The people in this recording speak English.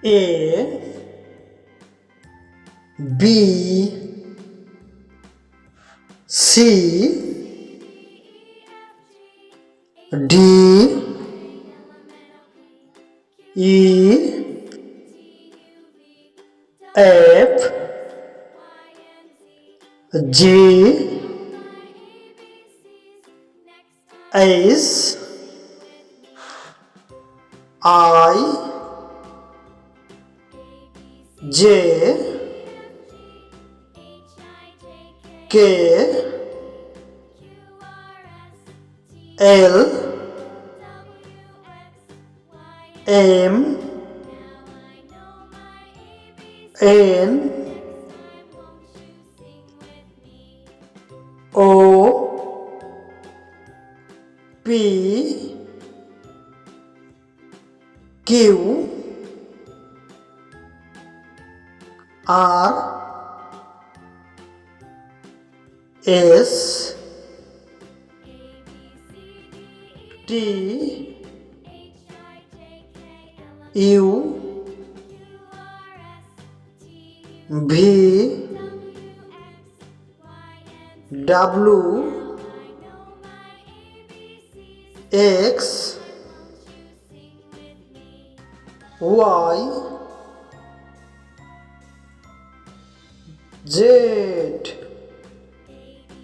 A B C D E F G H I J K L M N O P Q R S T U V W X Y Z.